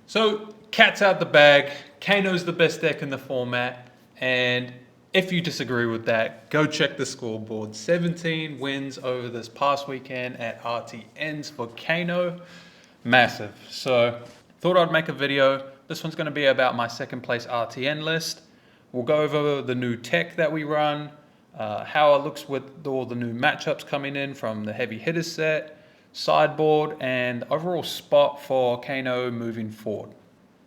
So, cat's out the bag. Kano's the best deck in the format. And if you disagree with that, go check the scoreboard. 17 wins over this past weekend at RTNs for Kano. Massive. So, thought I'd make a video. This one's going to be about my second place RTN list. We'll go over the new tech that we run, how it looks with all the new matchups coming in from the heavy hitters set, sideboard, and overall spot for Kano moving forward.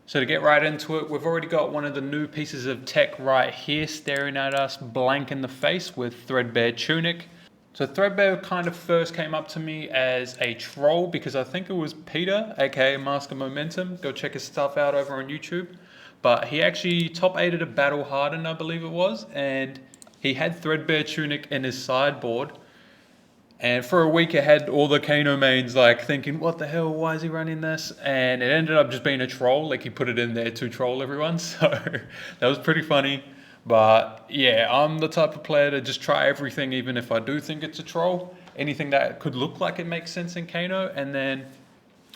So to get right into it, we've already got one of the new pieces of tech right here staring at us blank in the face with Threadbare Tunic. So Threadbare kind of first came up to me as a troll because I think it was Peter, aka Master Momentum. Go check his stuff out over on YouTube. But he actually top 8'd a Battle Hardened, I believe it was, and he had Threadbare Tunic in his sideboard. And for a week it had all the Kano mains like thinking, what the hell, why is he running this? And it ended up just being a troll, like he put it in there to troll everyone. So that was pretty funny. But yeah, I'm the type of player to just try everything, even if I do think it's a troll. Anything that could look like it makes sense in Kano. And then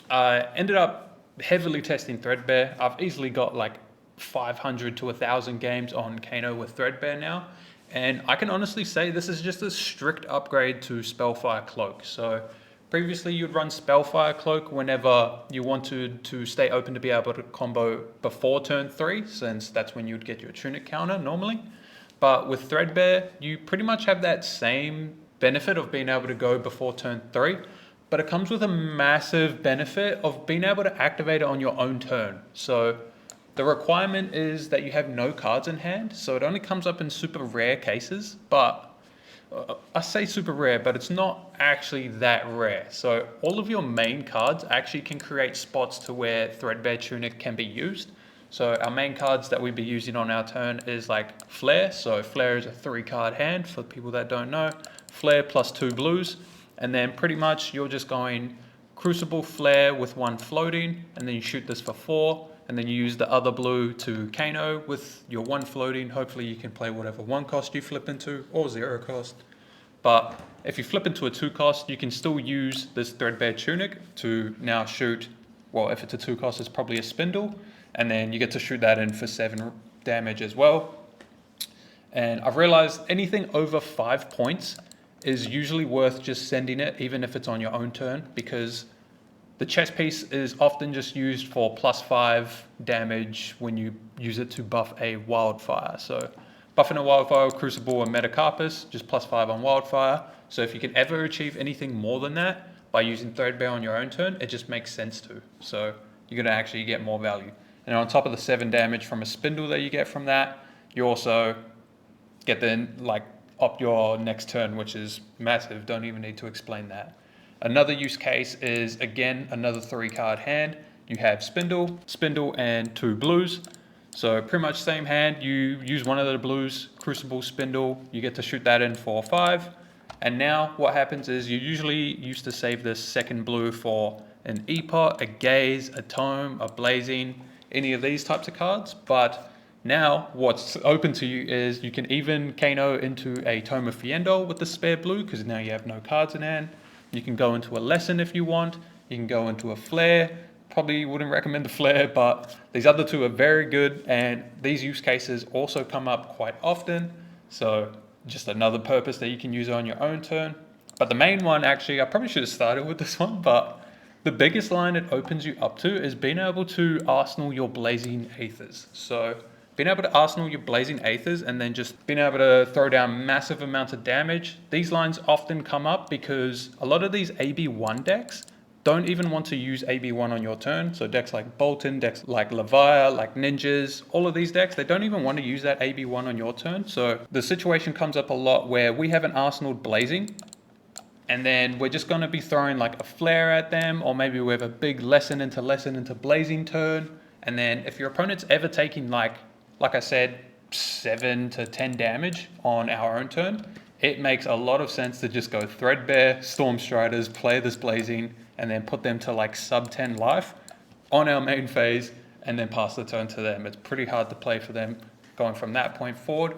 I ended up heavily testing Threadbare. I've easily got like 500 to 1,000 games on Kano with Threadbare now. And I can honestly say this is just a strict upgrade to Spellfire Cloak. So previously you'd run Spellfire Cloak whenever you wanted to stay open to be able to combo before turn 3, since that's when you'd get your Tunic counter normally. But with Threadbare, you pretty much have that same benefit of being able to go before turn 3, but it comes with a massive benefit of being able to activate it on your own turn. So the requirement is that you have no cards in hand, so it only comes up in super rare cases, but I say super rare, but it's not actually that rare. So all of your main cards actually can create spots to where Threadbare Tunic can be used. So our main cards that we'd be using on our turn is like Flare. So Flare is a 3-card hand for people that don't know. Flare plus 2 blues, and then pretty much you're just going Crucible, Flare with 1 floating, and then you shoot this for 4. And then you use the other blue to Kano with your 1 floating. Hopefully you can play whatever 1 cost you flip into, or 0 cost. But if you flip into a 2 cost, you can still use this Threadbare Tunic to now shoot, well, if it's a 2 cost, it's probably a Spindle. And then you get to shoot that in for 7 damage as well. And I've realized anything over 5 points is usually worth just sending it, even if it's on your own turn, because the chess piece is often just used for +5 damage when you use it to buff a Wildfire. So buffing a Wildfire, Crucible, and Metacarpus, just +5 on Wildfire. So if you can ever achieve anything more than that by using Threadbare on your own turn, it just makes sense to. So you're going to actually get more value. And on top of the 7 damage from a Spindle that you get from that, you also get the up your next turn, which is massive. Don't even need to explain that. Another use case is, again, another 3-card hand. You have Spindle, and 2 blues. So pretty much same hand. You use one of the blues, Crucible, Spindle. You get to shoot that in for 5. And now what happens is you usually used to save this second blue for an Epot, a Gaze, a Tome, a Blazing, any of these types of cards. But now what's open to you is you can even Kano into a Tome of Fiendol with the spare blue, because now you have no cards in hand. You can go into a Lesson if you want. You can go into a Flare. Probably wouldn't recommend the Flare, but these other 2 are very good, and these use cases also come up quite often. So just another purpose that you can use on your own turn. But the main one, actually, I probably should have started with this one, but the biggest line it opens you up to is being able to arsenal your Blazing Aethers. So being able to arsenal your Blazing Aethers and then just being able to throw down massive amounts of damage. These lines often come up because a lot of these AB1 decks don't even want to use AB1 on your turn. So decks like Bolton, decks like Leviathan, like Ninjas, all of these decks, they don't even want to use that AB1 on your turn. So the situation comes up a lot where we have an arsenaled Blazing, and then we're just going to be throwing like a Flare at them, or maybe we have a big Lesson into Blazing turn. And then if your opponent's ever taking like I said, 7 to 10 damage on our own turn, it makes a lot of sense to just go Threadbare, Stormstriders, play this Blazing, and then put them to like sub 10 life on our main phase, and then pass the turn to them. It's pretty hard to play for them going from that point forward.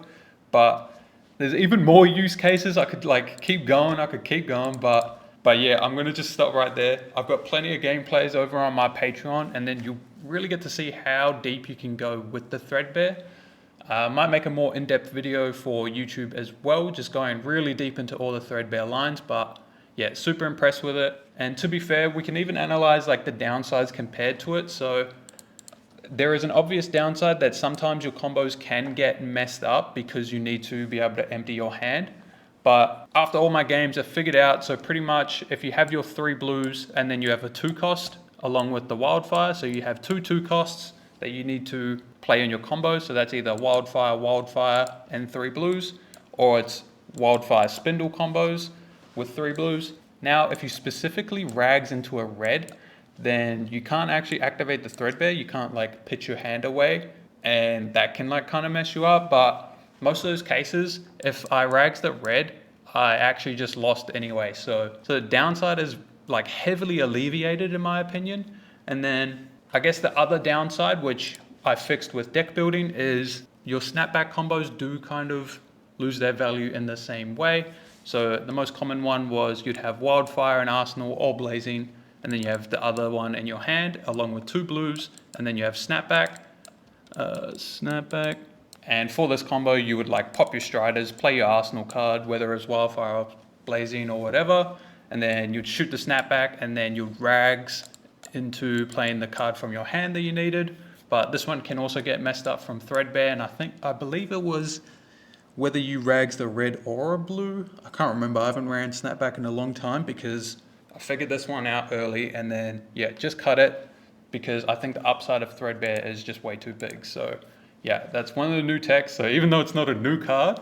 But there's even more use cases. I could keep going, but yeah, I'm going to just stop right there. I've got plenty of gameplays over on my Patreon, and then really get to see how deep you can go with the Threadbare. Might make a more in-depth video for YouTube as well, just going really deep into all the Threadbare lines, but yeah, super impressed with it. And to be fair, we can even analyze like the downsides compared to it. So there is an obvious downside that sometimes your combos can get messed up because you need to be able to empty your hand. But after all my games, I figured out, so pretty much if you have your 3 blues and then you have a 2 cost along with the wildfire, so you have 2 costs that you need to play in your combo. So that's either wildfire, and 3 blues, or it's wildfire spindle combos with 3 blues. Now, if you specifically rags into a red, then you can't actually activate the Threadbare. You can't like pitch your hand away, and that can like kind of mess you up. But most of those cases, if I rags the red, I actually just lost anyway. So the downside is like heavily alleviated in my opinion. And then I guess the other downside, which I fixed with deck building, is your snapback combos do kind of lose their value in the same way. So the most common one was you'd have wildfire and arsenal all blazing, and then you have the other one in your hand along with 2 blues, and then you have snapback. And for this combo, you would like pop your striders, play your arsenal card, whether it's wildfire or blazing or whatever, and then you'd shoot the snapback, and then you'd rags into playing the card from your hand that you needed. But this one can also get messed up from Threadbare, and I believe it was whether you rags the red or a blue. I can't remember. I haven't ran snapback in a long time because I figured this one out early, and then yeah, just cut it because I think the upside of Threadbare is just way too big. So yeah, that's one of the new techs. So even though it's not a new card,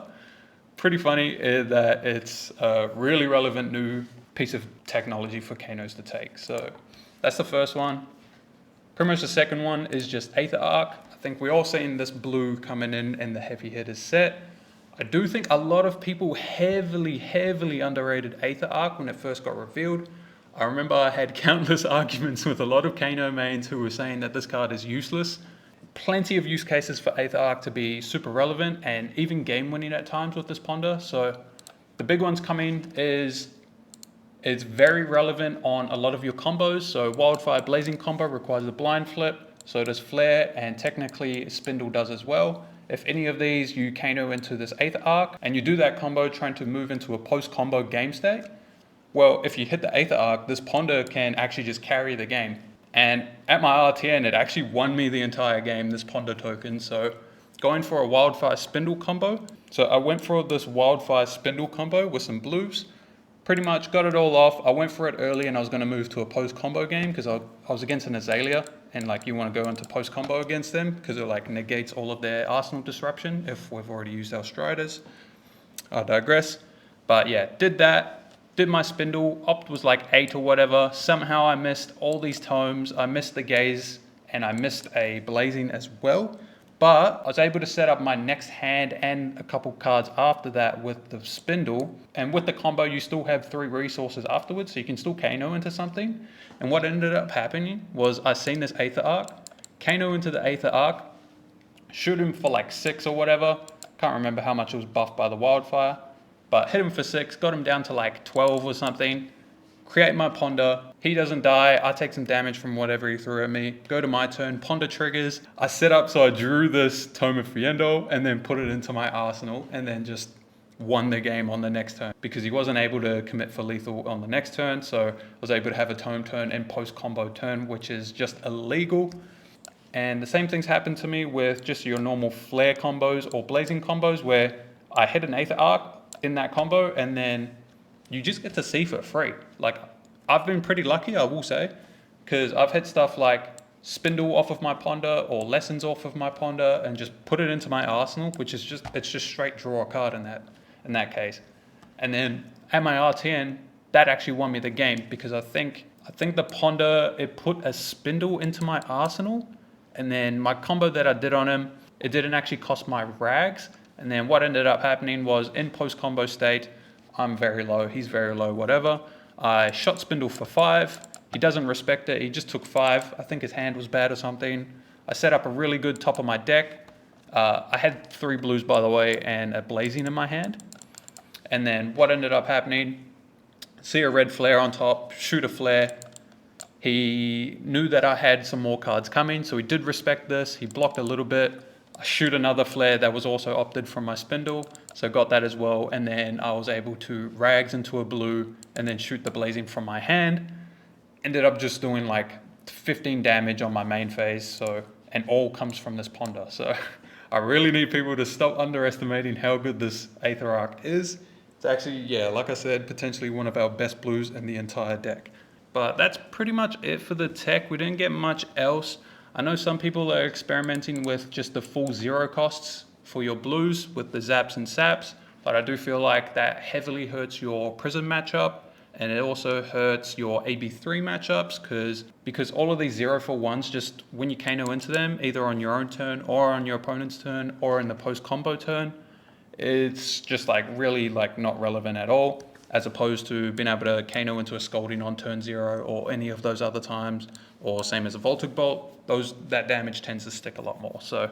pretty funny that it's a really relevant new piece of technology for Kanos to take. So that's the first one. Pretty much the second one is just Aether Arc. I think we all seen this blue coming in the heavy hitters set. I do think a lot of people heavily underrated Aether Arc when it first got revealed. I remember I had countless arguments with a lot of Kano mains who were saying that this card is useless. Plenty of use cases for Aether Arc to be super relevant and even game winning at times with this ponder. So the big ones coming is it's very relevant on a lot of your combos. So wildfire blazing combo requires a blind flip, so does flare, and technically spindle does as well. If any of these you Kano into this Aether Arc and you do that combo trying to move into a post combo game state, well, if you hit the Aether Arc, this ponder can actually just carry the game. And at my RTN, it actually won me the entire game, this ponder token. So going for a wildfire spindle combo. So I went for this wildfire spindle combo with some blues. Pretty much got it all off. I went for it early and I was going to move to a post combo game because I was against an Azalea, and like you want to go into post combo against them because it like negates all of their arsenal disruption if we've already used our striders. I digress. But yeah, did that. Did my spindle, opt was like 8 or whatever. Somehow I missed all these tomes. I missed the gaze and I missed a blazing as well. But I was able to set up my next hand and a couple cards after that with the spindle. And with the combo, you still have 3 resources afterwards, so you can still Kano into something. And what ended up happening was I seen this Aether Arc, Kano into the Aether Arc, shoot him for like 6 or whatever. Can't remember how much it was buffed by the wildfire. But hit him for 6, got him down to like 12 or something. Create my ponder. He doesn't die. I take some damage from whatever he threw at me. Go to my turn. Ponder triggers. I set up so I drew this Tome of Fiendo and then put it into my arsenal and then just won the game on the next turn because he wasn't able to commit for lethal on the next turn. So I was able to have a tome turn and post combo turn, which is just illegal. And the same things happened to me with just your normal flare combos or blazing combos where I hit an Aether Arc in that combo and then you just get to see for free. Like I've been pretty lucky, I will say, because I've hit stuff like spindle off of my ponder or lessons off of my ponder and just put it into my arsenal, which is it's just straight draw a card in that case. And then at my RTN, that actually won me the game because I think the ponder, it put a spindle into my arsenal, and then my combo that I did on him, it didn't actually cost my rags. And then what ended up happening was in post combo state, I'm very low, he's very low, whatever. I shot spindle for 5. He doesn't respect it. He just took 5. I think his hand was bad or something. I set up a really good top of my deck. I had 3 blues, by the way, and a blazing in my hand. And then what ended up happening, see a red flare on top, shoot a flare, He knew that I had some more cards coming, so he did respect this. He blocked a little bit. I shoot another flare that was also opted from my spindle, so got that as well. And then I was able to rags into a blue and then shoot the blazing from my hand. Ended up just doing like 15 damage on my main phase, so, and all comes from this ponder. So I really need people to stop underestimating how good this Aether Arc is. It's actually, yeah, like I said, potentially one of our best blues in the entire deck. But that's pretty much it for the tech. We didn't get much else. I know some people are experimenting with just the full 0 costs for your blues with the zaps and saps, but I do feel like that heavily hurts your Prism matchup, and it also hurts your AB3 matchups because all of these 0 for 1s, just when you Kano into them, either on your own turn or on your opponent's turn or in the post combo turn, it's just like really like not relevant at all, as opposed to being able to Kano into a Scalding on turn 0 or any of those other times, or same as a Voltic Bolt. That damage tends to stick a lot more. So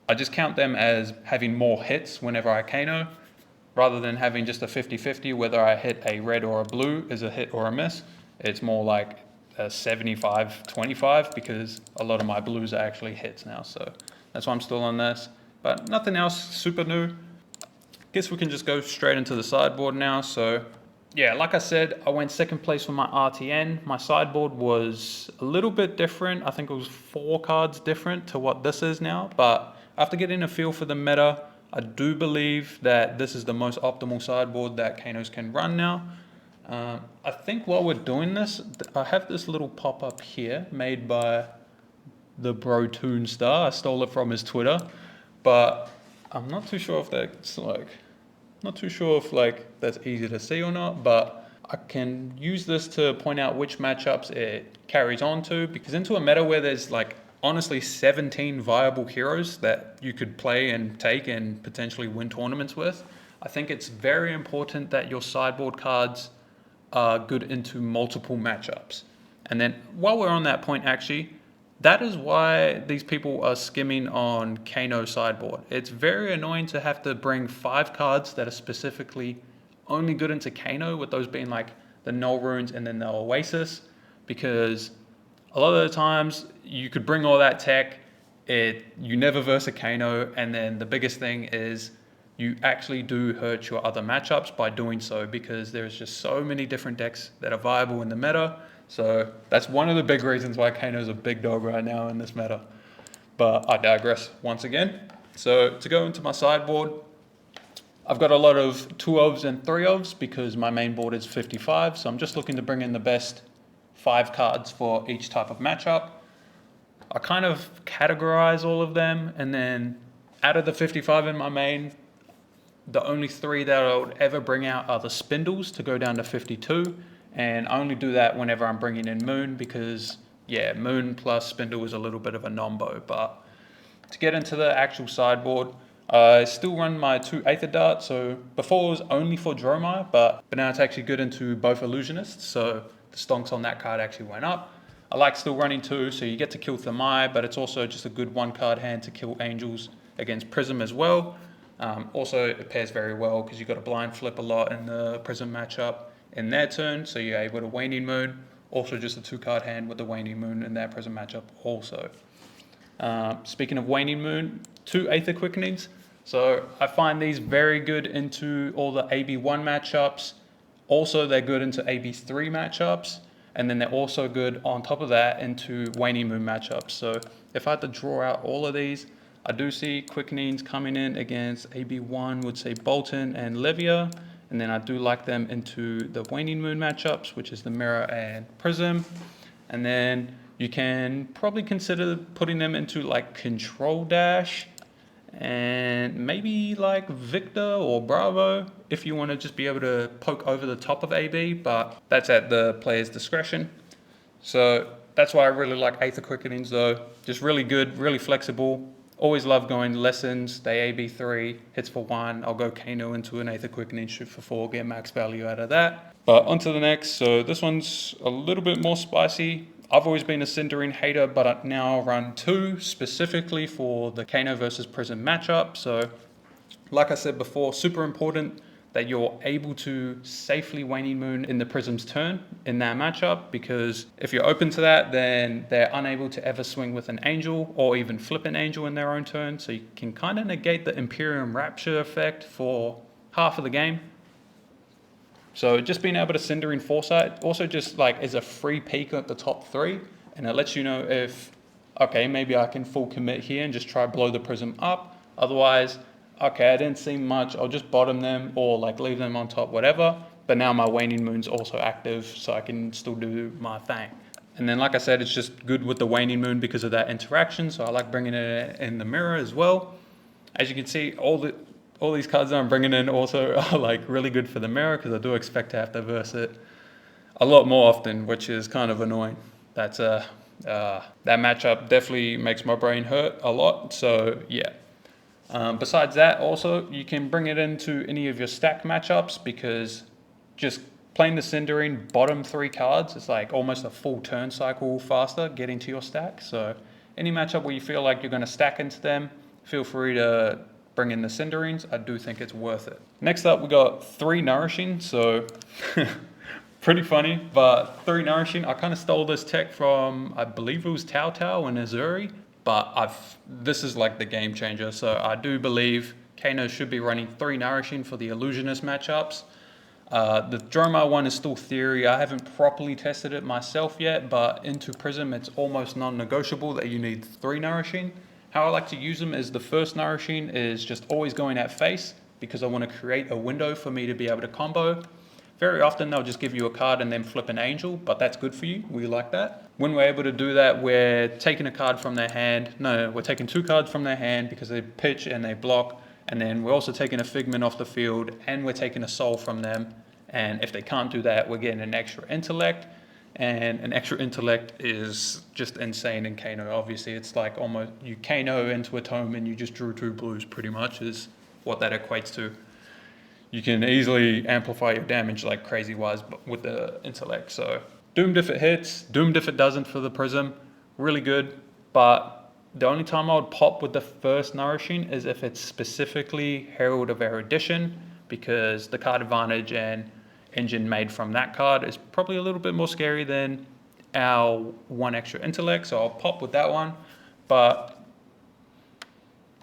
I just count them as having more hits whenever I Kano, rather than having just a 50-50, whether I hit a red or a blue is a hit or a miss. It's more like a 75-25 because a lot of my blues are actually hits now. So that's why I'm still on this, but nothing else super new. Guess we can just go straight into the sideboard now. So yeah, like I said, I went second place for my RTN. My sideboard was a little bit different. I think it was 4 cards different to what this is now. But after getting a feel for the meta, I do believe that this is the most optimal sideboard that Kanos can run now. I think while we're doing this, I have this little pop-up here made by the bro Toonstar. I stole it from his Twitter, but I'm not too sure if that's like, that's easy to see or not, but I can use this to point out which matchups it carries on to, because into a meta where there's like honestly 17 viable heroes that you could play and take and potentially win tournaments with, I think it's very important that your sideboard cards are good into multiple matchups. And then while we're on that point, actually, that is why these people are skimming on Kano sideboard. It's very annoying to have to bring 5 cards that are specifically only good into Kano, with those being like the Null Runes and then the Oasis, because a lot of the times you could bring all that tech, you never verse a Kano, and then the biggest thing is you actually do hurt your other matchups by doing so, because there's just so many different decks that are viable in the meta. So that's one of the big reasons why Kano's a big dog right now in this meta. But I digress once again. So to go into my sideboard, I've got a lot of 2-ofs and 3-ofs because my main board is 55. So I'm just looking to bring in the best 5 cards for each type of matchup. I kind of categorize all of them, and then out of the 55 in my main, the only 3 that I would ever bring out are the spindles to go down to 52. And I only do that whenever I'm bringing in Moon, because yeah, Moon plus Spindle is a little bit of a nombo. But to get into the actual sideboard, I still run my 2 Aether Darts. So before it was only for Dromai, but now it's actually good into both Illusionists. So the stonks on that card actually went up. I like still running 2, so you get to kill Thermai, but it's also just a good 1-card hand to kill Angels against Prism as well. Also, it pairs very well because you've got a blind flip a lot in the Prism matchup in their turn, so you're able to Waning Moon. Also just a 2-card hand with the Waning Moon in that Prism matchup also. Speaking of Waning Moon, 2 Aether Quickenings. So I find these very good into all the AB1 matchups. Also, they're good into AB3 matchups. And then they're also good on top of that into Waning Moon matchups. So if I had to draw out all of these, I do see Quickenings coming in against AB1, would say Bolton and Levia. And then I do like them into the Waning Moon matchups, which is the Mirror and Prism. And then you can probably consider putting them into like Control Dash and maybe like Victor or Bravo if you want to just be able to poke over the top of AB, but that's at the player's discretion. So that's why I really like Aether Quickenings though. Just really good, really flexible. Always love going lessons, they AB3, hits for 1. I'll go Kano into an Aether Quickening, shoot for 4, get max value out of that. But on to the next. So this one's a little bit more spicy. I've always been a Cindering hater, but I now run 2 specifically for the Kano versus Prism matchup. So like I said before, super important that you're able to safely Waning Moon in the Prism's turn in that matchup, because if you're open to that, then they're unable to ever swing with an Angel or even flip an Angel in their own turn, so you can kind of negate the Imperium Rapture effect for half of the game. So just being able to Cindering Foresight also just like is a free peek at the top 3, and it lets you know if, okay, maybe I can full commit here and just try blow the Prism up. Otherwise, okay, I didn't see much, I'll just bottom them or like leave them on top, whatever. But now my Waning Moon's also active, so I can still do my thing. And then like I said, it's just good with the Waning Moon because of that interaction, so I like bringing it in the mirror as well. As you can see, all these cards that I'm bringing in also are like really good for the mirror, because I do expect to have to verse it a lot more often, which is kind of annoying. That matchup definitely makes my brain hurt a lot, so yeah. Besides that, also, you can bring it into any of your stack matchups, because just playing the Cindering bottom 3 cards is like almost a full turn cycle faster getting to your stack. So any matchup where you feel like you're going to stack into them, feel free to bring in the Cinderings. I do think it's worth it. Next up, we got 3 Nourishing. So pretty funny, but 3 Nourishing. I kind of stole this tech from, I believe it was Tao Tao and Azuri. But this is like the game changer. So I do believe Kano should be running 3 Nourishing for the Illusionist matchups. The Dromar one is still theory. I haven't properly tested it myself yet, but into Prism, it's almost non-negotiable that you need 3 Nourishing. How I like to use them is the first Nourishing is just always going at face, because I want to create a window for me to be able to combo. Very often they'll just give you a card and then flip an Angel, but that's good for you. We like that. When we're able to do that, we're taking a card from their hand. No, we're taking 2 cards from their hand because they pitch and they block. And then we're also taking a Figment off the field, and we're taking a Soul from them. And if they can't do that, we're getting an extra Intellect. And an extra Intellect is just insane in Kano. Obviously, it's like almost you Kano into a Tome and you just drew 2 blues, pretty much is what that equates to. You can easily amplify your damage like crazy wise with the Intellect. So doomed if it hits, doomed if it doesn't for the Prism. Really good, but the only time I would pop with the first Nourishing is if it's specifically Herald of Erudition, because the card advantage and engine made from that card is probably a little bit more scary than our 1 extra Intellect, so I'll pop with that one. But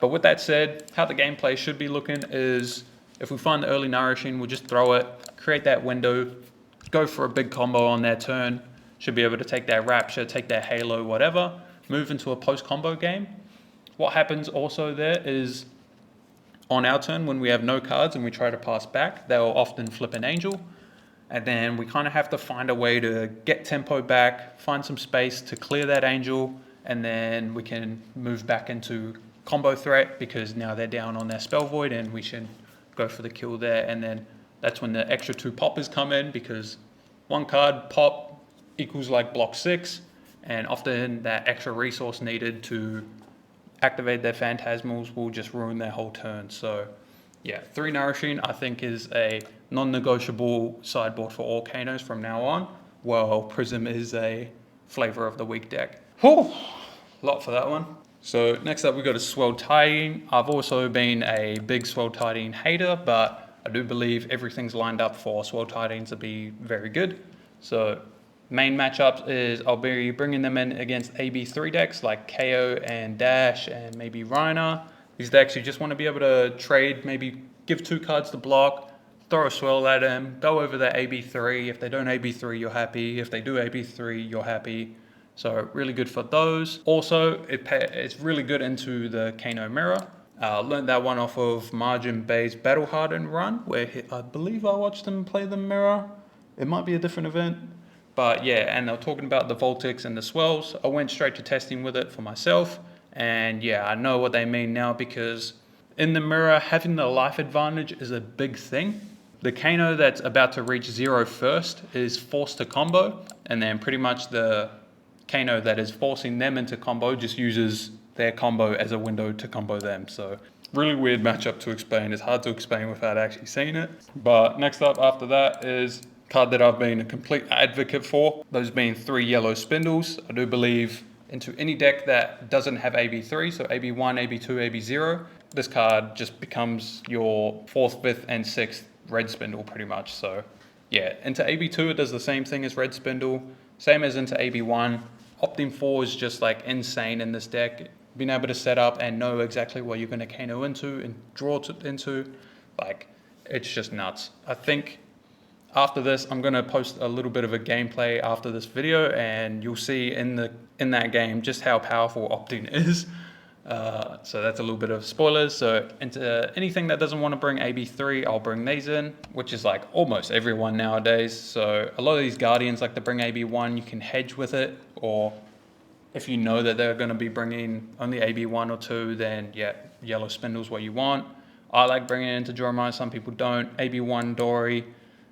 with that said, how the gameplay should be looking is, if we find the early Nourishing, we'll just throw it, create that window, go for a big combo on their turn, should be able to take that Rapture, take that Halo, whatever, move into a post-combo game. What happens also there is, on our turn, when we have no cards and we try to pass back, they'll often flip an Angel, and then we kind of have to find a way to get tempo back, find some space to clear that Angel, and then we can move back into combo threat, because now they're down on their Spell Void and we should go for the kill there. And then that's when the extra 2 poppers come in, because 1 card pop equals like block 6, and often that extra resource needed to activate their Phantasmals will just ruin their whole turn. So yeah, 3 Nourishing I think is a non-negotiable sideboard for all Kanos from now on, while Prism is a flavor of the week deck. Whew, a lot for that one. So next up we got a Swelled Tiding. I've also been a big Swelled Tiding hater, but I do believe everything's lined up for Swelled Tidings to be very good. So main matchups is I'll be bringing them in against AB3 decks like KO and Dash and maybe Rhina. These decks you just want to be able to trade, maybe give 2 cards to block, throw a Swell at them, go over their AB3. If they don't AB3, you're happy. If they do AB3, you're happy. So really good for those. Also, it's really good into the Kano Mirror. Learned that one off of Margin Bay's Battle Hardened run, where I believe I watched him play the Mirror. It might be a different event. But yeah, and they're talking about the Voltics and the Swells. I went straight to testing with it for myself. And yeah, I know what they mean now, because in the Mirror, having the life advantage is a big thing. The Kano that's about to reach 0 first is forced to combo. And then pretty much the Kano that is forcing them into combo just uses their combo as a window to combo them. So really weird matchup to explain. It's hard to explain without actually seeing it. But next up after that is card that I've been a complete advocate for, those being 3 yellow Spindles. I do believe into any deck that doesn't have AB3, so AB1, AB2, AB0, this card just becomes your 4th, 5th, and 6th red spindle pretty much. So yeah, into AB2 it does the same thing as red spindle, same as into AB1. Opting 4 is just like insane in this deck. Being able to set up and know exactly what you're going to Kano into and draw into, like, it's just nuts. I think after this, I'm going to post a little bit of a gameplay after this video, and you'll see in that game just how powerful opting is. So that's a little bit of spoilers. So into anything that doesn't want to bring AB3, I'll bring these in, which is like almost everyone nowadays. So a lot of these Guardians like to bring AB1, you can hedge with it, or if you know that they're going to be bringing only AB1 or 2, then yeah, yellow spindle's what you want. I like bringing it into Joromai, some people don't. AB1 Dory,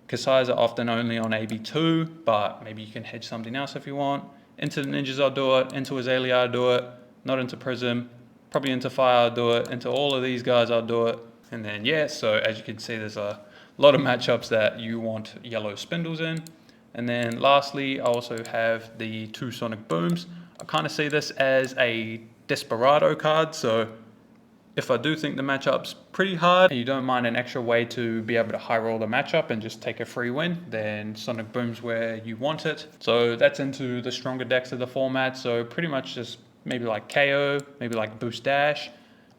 Kasai's are often only on AB2, but maybe you can hedge something else if you want. Into the Ninjas I'll do it, into Azalea I'll do it, not into Prism, probably into Fire I'll do it, into all of these guys I'll do it. And then yeah, so as you can see, there's a lot of matchups that you want yellow spindles in. And then lastly, I also have the 2 Sonic Booms. I kind of see this as a Desperado card, so if I do think the matchup's pretty hard and you don't mind an extra way to be able to high roll the matchup and just take a free win, then Sonic Boom's where you want it. So that's into the stronger decks of the format, so pretty much just maybe like KO, maybe like Boost Dash,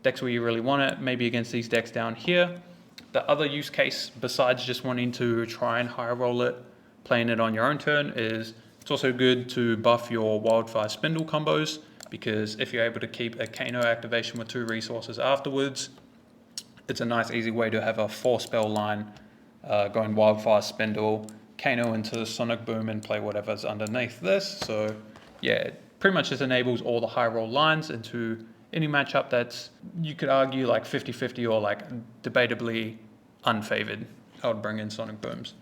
decks where you really want it, maybe against these decks down here. The other use case besides just wanting to try and high roll it, playing it on your own turn, is it's also good to buff your Wildfire Spindle combos, because if you're able to keep a Kano activation with 2 resources afterwards, it's a nice easy way to have a 4 spell line going Wildfire Spindle, Kano into Sonic Boom and play whatever's underneath this. So yeah, it pretty much just enables all the high roll lines into any matchup that's, you could argue, like 50-50 or like debatably unfavored. I would bring in Sonic Booms.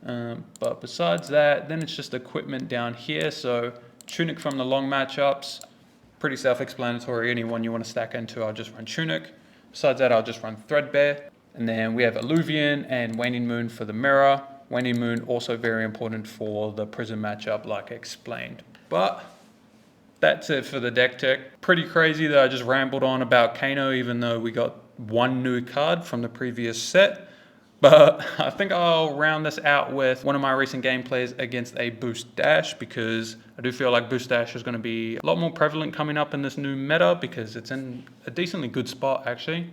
But besides that, then it's just equipment down here. So Tunic from the long matchups, pretty self-explanatory. Anyone you want to stack into, I'll just run Tunic. Besides that, I'll just run Threadbare. And then we have Illuvian and Waning Moon for the mirror. Waning Moon also very important for the Prism matchup, like explained. But that's it for the deck tech. Pretty crazy that I just rambled on about Kano, even though we got 1 new card from the previous set. But I think I'll round this out with one of my recent gameplays against a Boost Dash, because I do feel like Boost Dash is going to be a lot more prevalent coming up in this new meta, because it's in a decently good spot actually.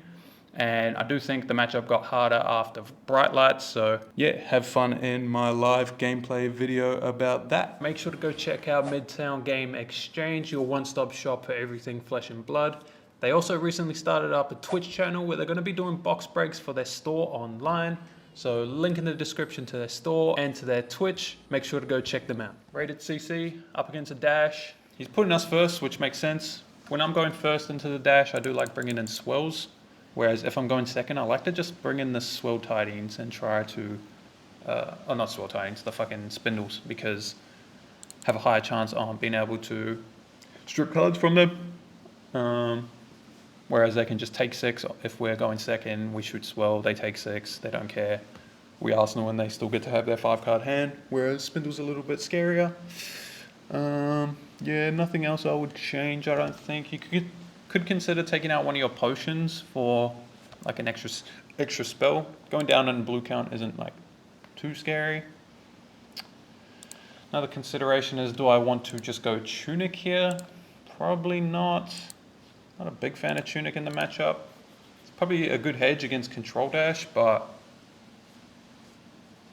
And I do think the matchup got harder after Bright Lights, so yeah, have fun in my live gameplay video about that. Make sure to go check out Midtown Game Exchange, your one-stop shop for everything Flesh and Blood. They also recently started up a Twitch channel where they're going to be doing box breaks for their store online. So link in the description to their store and to their Twitch. Make sure to go check them out. Rated CC up against a Dash. He's putting us first, which makes sense. When I'm going first into the Dash, I do like bringing in swells. Whereas if I'm going second, I like to just bring in the swell tidings and try to, oh not swell tidings, the fucking spindles, because have a higher chance on being able to strip cards from them. Whereas they can just take 6. If we're going second, we shoot swell, they take 6, they don't care. We Arsenal and they still get to have their 5-card hand, whereas spindle's a little bit scarier. Yeah, nothing else I would change, I don't think. You could consider taking out one of your potions for like an extra spell. Going down in blue count isn't like too scary. Another consideration is, do I want to just go Tunic here? Probably not. Not a big fan of Tunic in the matchup. It's probably a good hedge against Control Dash, but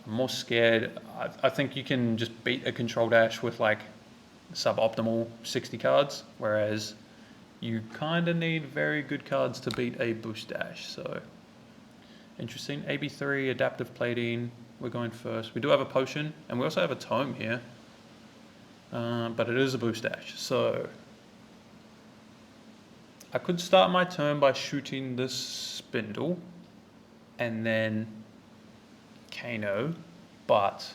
I'm more scared. I think you can just beat a Control Dash with like suboptimal 60 cards, whereas you kind of need very good cards to beat a Boost Dash. So interesting. AB3, Adaptive Plating. We're going first. We do have a potion, and we also have a tome here, but it is a Boost Dash. So I could start my turn by shooting this spindle and then Kano, but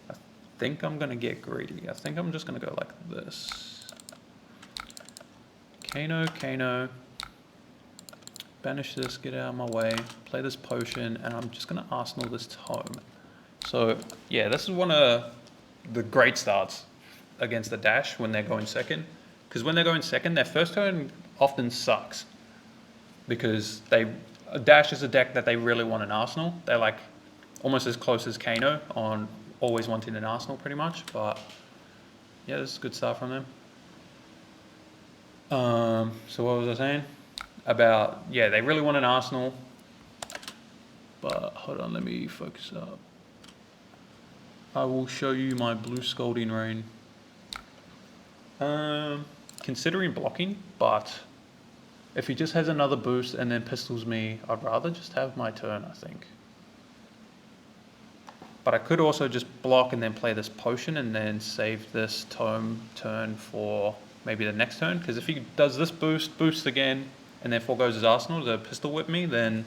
I think I'm going to get greedy. I think I'm just going to go like this. Kano, banish this, get out of my way, play this potion, and I'm just going to Arsenal this tome. So yeah, this is one of the great starts against the Dash when they're going second. Because when they're going second, their first turn often sucks, because they Dash is a deck that they really want in Arsenal. They're like almost as close as Kano on always wanting an Arsenal pretty much, but yeah, this is a good start from them. So what was I saying? About, yeah, they really want an Arsenal, but hold on, let me focus up. I will show you my blue Scalding Rain. Considering blocking, but if he just has another boost and then pistols me, I'd rather just have my turn, I think. But I could also just block and then play this potion and then save this tome turn for maybe the next turn. Because if he does this boost again, and then foregoes his Arsenal to pistol whip me, then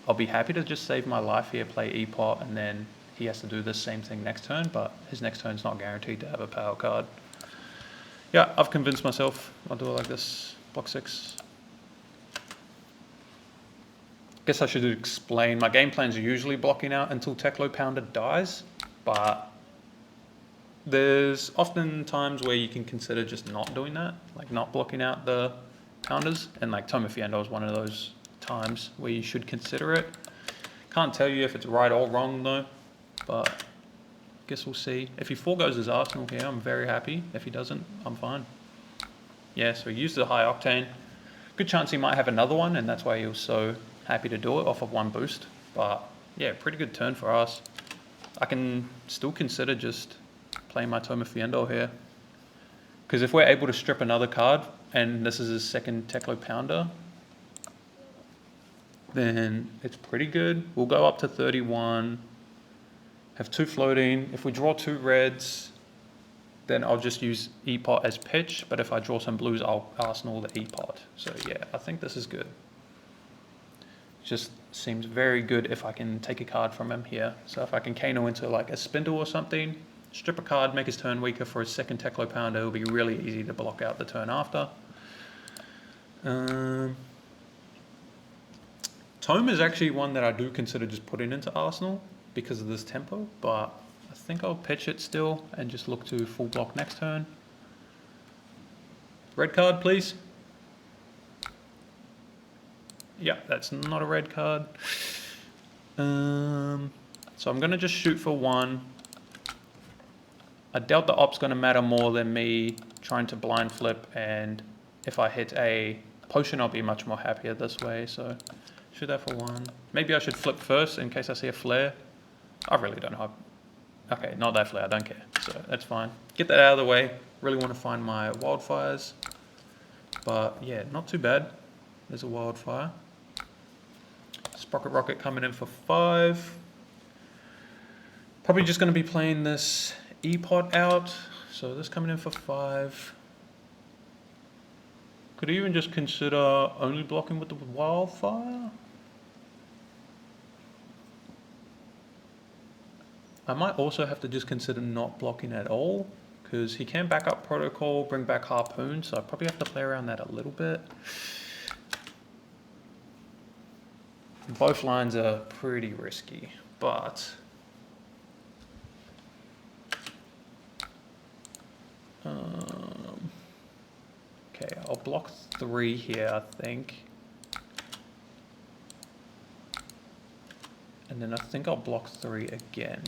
I'll be happy to just save my life here, play E-Pot, and then he has to do the same thing next turn, but his next turn's not guaranteed to have a power card. Yeah, I've convinced myself. I'll do it like this. Block 6. Guess I should explain. My game plans are usually blocking out until Teklo Pounder dies, but there's often times where you can consider just not doing that, like not blocking out the Pounders, and like Tome of Fiendo is one of those times where you should consider it. Can't tell you if it's right or wrong though, but guess we'll see. If he foregoes his Arsenal here, I'm very happy. If he doesn't, I'm fine. Yeah, so he used the high octane. Good chance he might have another one, and that's why he was so happy to do it off of one boost. But yeah, pretty good turn for us. I can still consider just playing my Tome of Fiendo here. Because if we're able to strip another card, and this is his second Teklo Pounder, then it's pretty good. We'll go up to 31. Have 2 floating. If we draw 2 reds, then I'll just use E-Pot as pitch, but if I draw some blues, I'll Arsenal the E-Pot. So yeah, I think this is good. Just seems very good if I can take a card from him here. So if I can Kano into like a Spindle or something, strip a card, make his turn weaker for his second Teklo Pounder, it'll be really easy to block out the turn after. Tome is actually one that I do consider just putting into Arsenal because of this tempo, but I think I'll pitch it still and just look to full block next turn. Red card, please. Yeah, that's not a red card. So I'm going to just shoot for 1. I doubt the op's going to matter more than me trying to blind flip, and if I hit a potion, I'll be much more happier this way. So shoot that for 1. Maybe I should flip first in case I see a flare. I really don't know. Okay, not that flare, I don't care. So that's fine. Get that out of the way. Really want to find my wildfires. But yeah, not too bad. There's a wildfire. Sprocket Rocket coming in for 5. Probably just going to be playing this E-Pot out. So this coming in for 5. Could even just consider only blocking with the wildfire. I might also have to just consider not blocking at all, because he can back up Protocol, bring back Harpoon, so I probably have to play around that a little bit. Both lines are pretty risky, but okay, I'll block 3 here, I think. And then I think I'll block 3 again.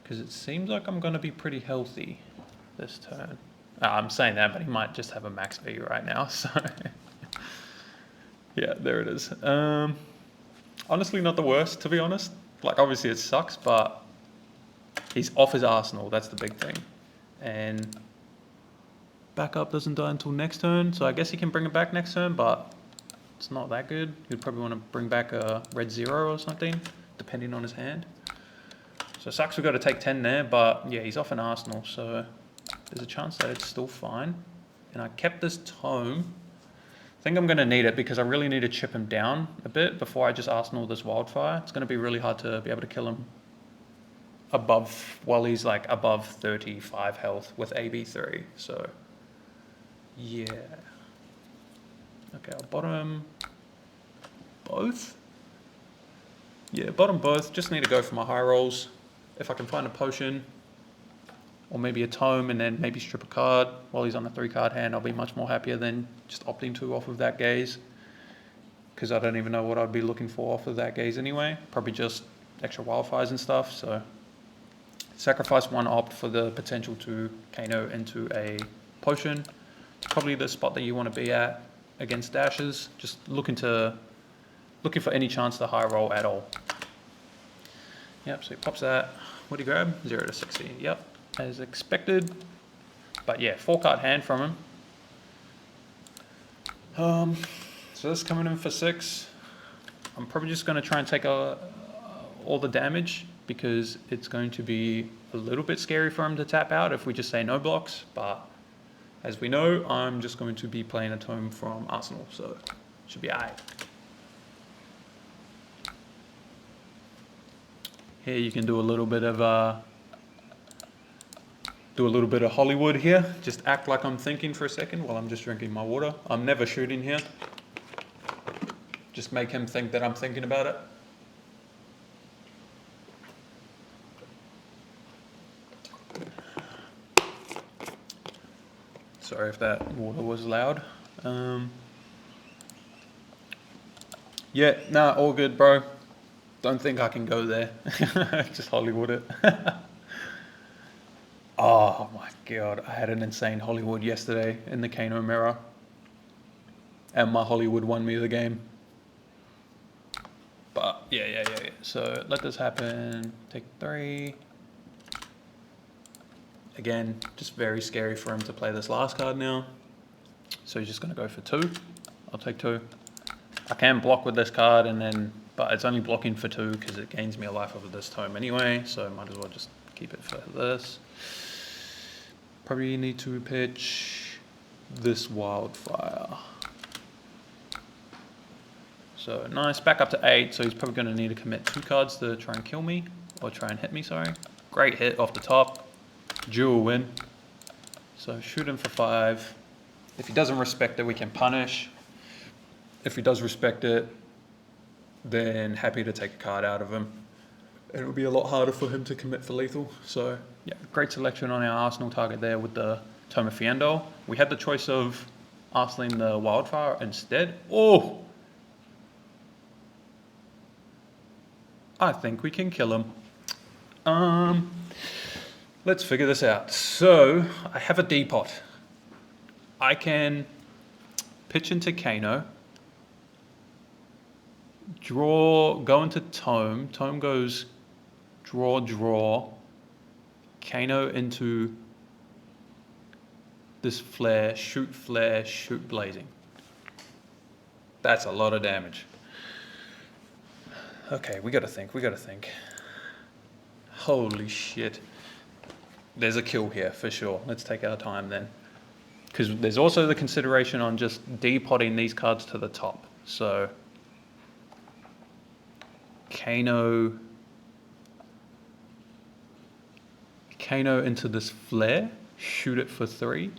Because it seems like I'm going to be pretty healthy this turn. I'm saying that, but he might just have a max V right now, so yeah, there it is. Honestly, not the worst, to be honest. Like, obviously it sucks, but he's off his Arsenal, that's the big thing. And backup doesn't die until next turn, so I guess he can bring it back next turn, but it's not that good. He'd probably want to bring back a red 0 or something, depending on his hand. So sucks we've got to take 10 there, but yeah, he's off an Arsenal, so there's a chance that it's still fine. And I kept this Tome. I think I'm going to need it because I really need to chip him down a bit before I just Arsenal this Wildfire. It's going to be really hard to be able to kill him above, while he's like above 35 health with AB3. So yeah. Okay, I'll bottom both. Yeah, bottom both. Just need to go for my high rolls. If I can find a potion, or maybe a tome and then maybe strip a card while he's on a 3-card hand, I'll be much more happier than just opting to off of that gaze. Because I don't even know what I'd be looking for off of that gaze anyway. Probably just extra wildfires and stuff. So sacrifice 1 opt for the potential to Kano into a potion. It's probably the spot that you want to be at against dashes. Just looking for any chance to high roll at all. Yep, so he pops that. What do you grab? 0 to 16. Yep, as expected. But yeah, 4-card hand from him. So this is coming in for 6. I'm probably just going to try and take all the damage because it's going to be a little bit scary for him to tap out if we just say no blocks. But as we know, I'm just going to be playing a tome from Arsenal, so it should be alright. Here you can do a little bit of Hollywood here. Just act like I'm thinking for a second while I'm just drinking my water. I'm never shooting here. Just make him think that I'm thinking about it. Sorry if that water was loud. Yeah, nah, all good, bro. Don't think I can go there. Just Hollywood it. Oh my god, I had an insane Hollywood yesterday in the Kano mirror. And my Hollywood won me the game. But yeah. So let this happen. Take 3. Again, just very scary for him to play this last card now. So he's just going to go for 2. I'll take 2. I can block with this card but it's only blocking for 2 because it gains me a life over this tome anyway. So might as well just keep it for this. Probably need to pitch this wildfire. So nice, back up to 8. So he's probably going to need to commit 2 cards to try and kill me, or try and hit me, sorry. Great hit off the top. Dual win. So shoot him for 5. If he doesn't respect it, we can punish. If he does respect it, then happy to take a card out of him. It'll be a lot harder for him to commit for lethal. So yeah, great selection on our Arsenal target there with the Tome of Fiendel. We had the choice of Arseling the Wildfire instead. Oh! I think we can kill him. Let's figure this out. So I have a D-pot. I can pitch into Kano. Go into Tome. Tome goes draw. Kano into this flare, shoot blazing. That's a lot of damage. Okay, we gotta think. Holy shit. There's a kill here for sure. Let's take our time then. Because there's also the consideration on just depotting these cards to the top. So Kano into this flare, shoot it for 3.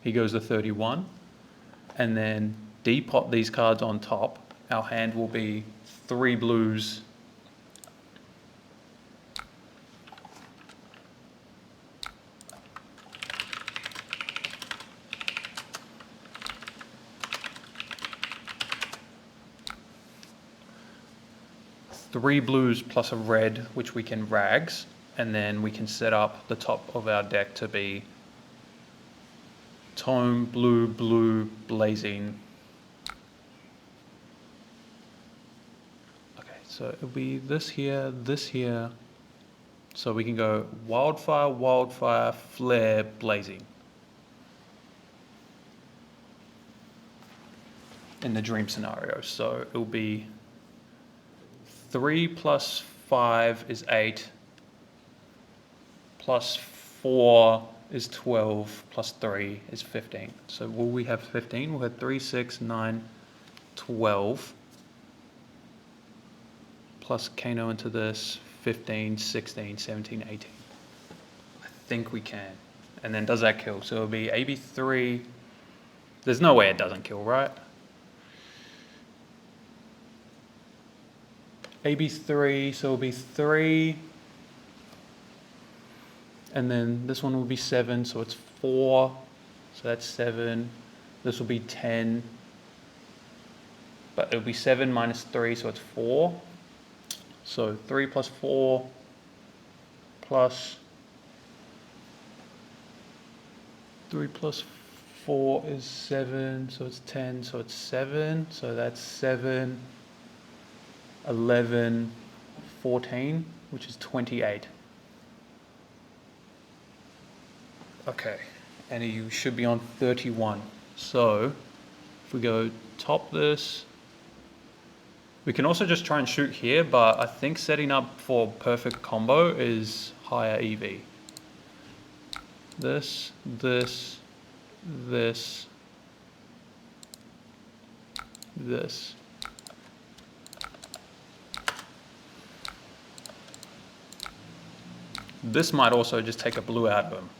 He goes to 31. And then depot these cards on top. Our hand will be 3 blues. Three blues plus a red, which we can rags, and then we can set up the top of our deck to be Tome, blue, blazing. Okay, so it'll be this here. So we can go wildfire, flare, blazing. In the dream scenario. So it'll be 3 plus 5 is 8, plus 4 is 12, plus 3 is 15. So will we have 15? We'll have 3, 6, 9, 12, plus Kano into this, 15, 16, 17, 18. I think we can. And then does that kill? So it'll be AB3. There's no way it doesn't kill, right? AB3, so it'll be 3. And then this one will be 7, so it's 4. So that's 7. This will be 10. But it'll be 7 minus 3, so it's 4. So 3 plus 4 plus 3 plus 4 is 7, so it's 10, so it's 7. So that's 7, 11, 14, which is 28. Okay, and you should be on 31. So if we go top this, we can also just try and shoot here, but I think setting up for perfect combo is higher EV. This, this, this, this. This might also just take a blue out of him,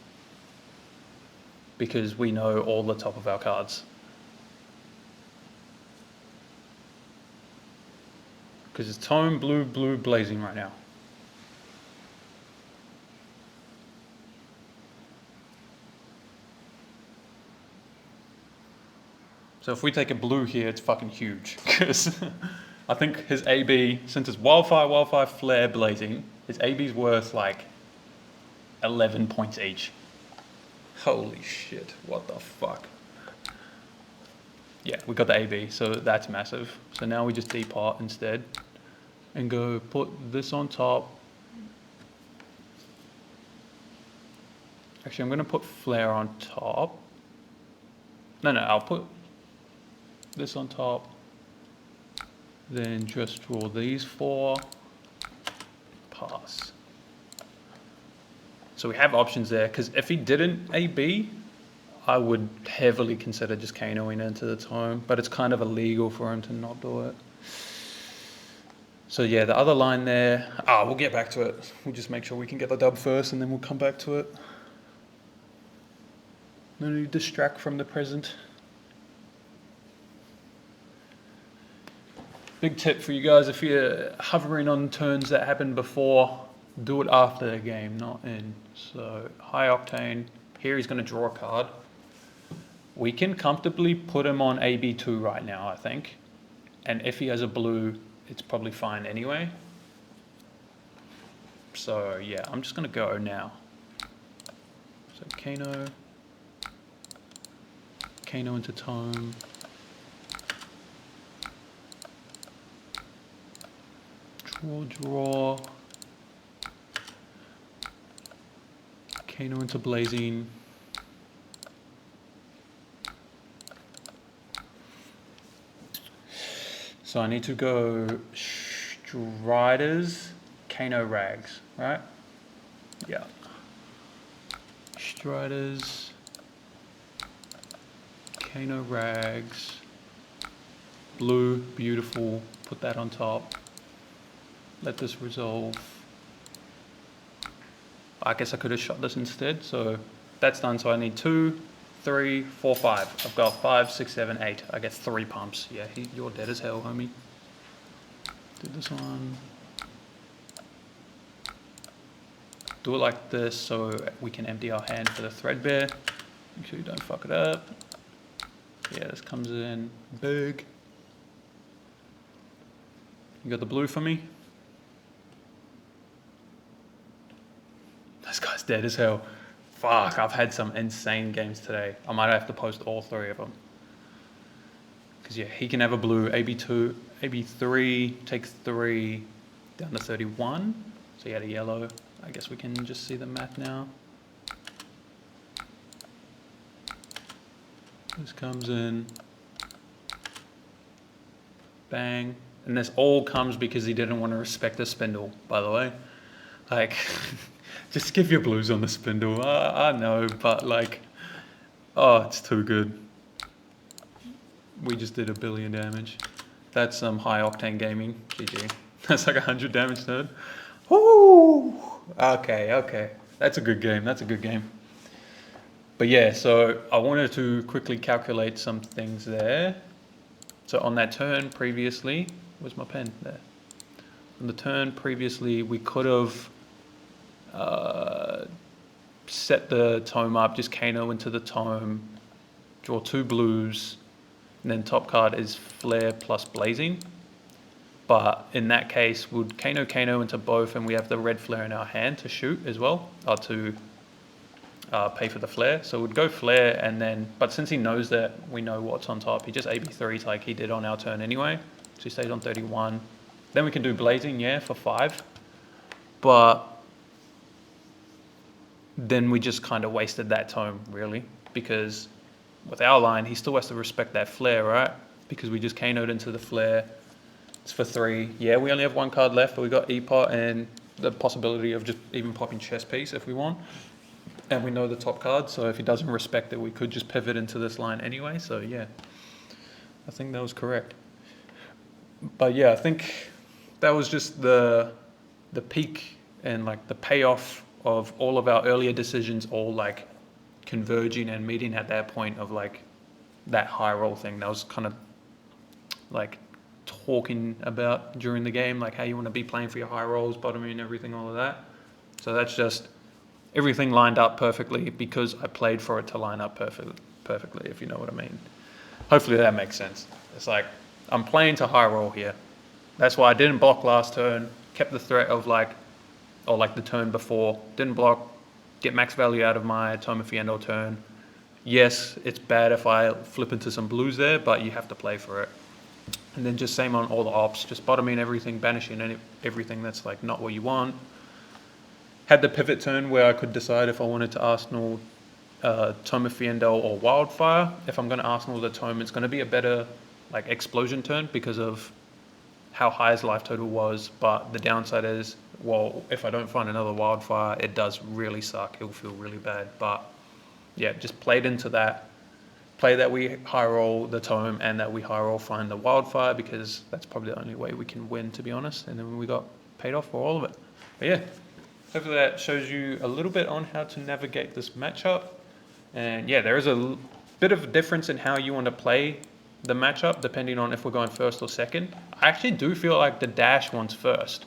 because we know all the top of our cards. Because it's tome, blue, blue, blazing right now. So if we take a blue here, it's fucking huge. Because I think his AB, since it's wildfire, wildfire, flare, blazing, his AB's worth like 11 points each. Holy shit, what the fuck? Yeah, we got the AB, so that's massive. So now we just depart instead and go put this on top. Actually, I'm gonna put flare on top. No, I'll put this on top. Then just draw these 4. Pass. So we have options there, because if he didn't AB, I would heavily consider just Kanoing into the tome, but it's kind of illegal for him to not do it. So yeah, the other line there, we'll get back to it. We'll just make sure we can get the dub first and then we'll come back to it. No need to distract from the present. Big tip for you guys, if you're hovering on turns that happened before, do it after the game, not in. So high octane, here he's going to draw a card. We can comfortably put him on AB2 right now, I think. And if he has a blue, it's probably fine anyway. So yeah, I'm just going to go now. So Kano into tome. Draw. Kano into blazing. So I need to go Striders, Kano Rags, right? Yeah. Striders, Kano Rags, blue, beautiful, put that on top. Let this resolve. I guess I could have shot this instead, so that's done. So I need 2, 3, 4, 5. I've got 5, 6, 7, 8. I get 3 pumps. Yeah, you're dead as hell, homie. Do this one. Do it like this so we can empty our hand for the Threadbare. Make sure you don't fuck it up. Yeah, this comes in big. You got the blue for me? This guy's dead as hell. Fuck, I've had some insane games today. I might have to post all 3 of them. Because yeah, he can have a blue, AB2, AB3, takes 3, down to 31. So he had a yellow. I guess we can just see the math now. This comes in. Bang. And this all comes because he didn't want to respect the spindle, by the way. Like, just give your blues on the spindle. I know, but like, oh, it's too good. We just did 1 billion damage. That's some high octane gaming. GG. That's like 100 damage, nerd. Woo! Okay. That's a good game. That's a good game. But yeah, so I wanted to quickly calculate some things there. So on that turn previously, where's my pen? There. On the turn previously, we could have set the tome up, just Kano into the tome, draw 2 blues, and then top card is Flare plus Blazing. But in that case, would Kano into both, and we have the red flare in our hand to shoot as well, or to pay for the flare. So we'd go flare, and then, but since he knows that we know what's on top, he just AB3s like he did on our turn anyway. So he stays on 31. Then we can do Blazing, yeah, for 5. But then we just kind of wasted that tome, really, because with our line, he still has to respect that flare, right? Because we just Kano'd into the flare. It's for 3. Yeah, we only have 1 card left, but we got E-Pot and the possibility of just even popping Chess Piece if we want. And we know the top card, so if he doesn't respect it, we could just pivot into this line anyway. So yeah, I think that was correct. But yeah, I think that was just the peak and like the payoff of all of our earlier decisions all like converging and meeting at that point of like that high roll thing that was kind of like talking about during the game, like how you want to be playing for your high rolls, bottoming, everything, all of that. So that's just everything lined up perfectly because I played for it to line up perfectly, if you know what I mean. Hopefully that makes sense. It's like I'm playing to high roll here. That's why I didn't block last turn, kept the threat of like, or like the turn before, didn't block, get max value out of my Tome of Fiendo turn. Yes, it's bad if I flip into some blues there, but you have to play for it. And then just same on all the ops, just bottoming everything, banishing everything that's like not what you want. Had the pivot turn where I could decide if I wanted to Arsenal Tome of Fiendo or Wildfire. If I'm going to Arsenal the Tome, it's going to be a better like explosion turn because of how high his life total was. But the downside is, well, if I don't find another Wildfire, it does really suck. It'll feel really bad. But yeah, just played into that. Play that we high roll the Tome and that we high roll find the Wildfire because that's probably the only way we can win, to be honest. And then we got paid off for all of it. But yeah, hopefully that shows you a little bit on how to navigate this matchup. And yeah, there is a bit of a difference in how you want to play the matchup depending on if we're going first or second. I actually do feel like the dash one's first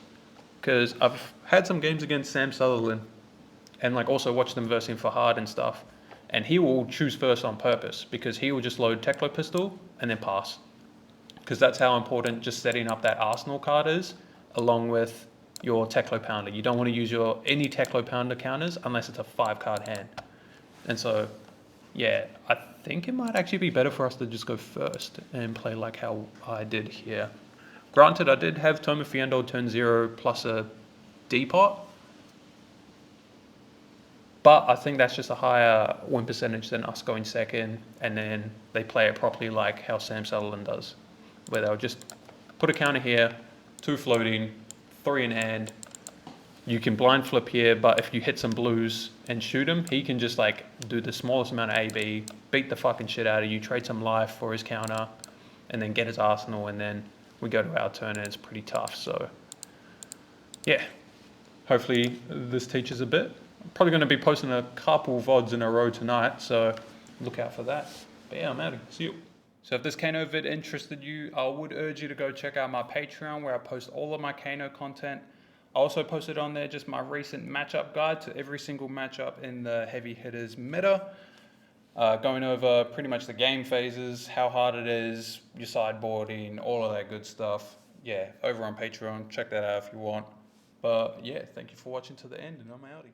because I've had some games against Sam Sutherland and like also watched them versing for hard and stuff. And he will choose first on purpose because he will just load Teklo Pistol and then pass. Because that's how important just setting up that Arsenal card is, along with your Teklo Pounder. You don't want to use any Teklo Pounder counters unless it's a 5-card hand. And so, yeah, I think it might actually be better for us to just go first and play like how I did here. Granted, I did have Tome of Fiendo turn 0 plus a D-Pot. But I think that's just a higher win percentage than us going second, and then they play it properly like how Sam Sutherland does, where they'll just put a counter here, 2 floating, 3 in hand. You can blind flip here, but if you hit some blues and shoot him, he can just like do the smallest amount of AB, beat the fucking shit out of you, trade some life for his counter, and then get his Arsenal, and then we go to our turn and it's pretty tough. So yeah, hopefully this teaches a bit. Probably going to be posting a couple VODs in a row tonight, so look out for that. But yeah, I'm out. See you. So if this Kano vid interested you, I would urge you to go check out my Patreon where I post all of my Kano content. I also posted on there just my recent matchup guide to every single matchup in the heavy hitters meta. Going over pretty much the game phases, how hard it is, your sideboarding, all of that good stuff. Yeah, over on Patreon. Check that out if you want. But yeah, thank you for watching to the end, and I'm outie.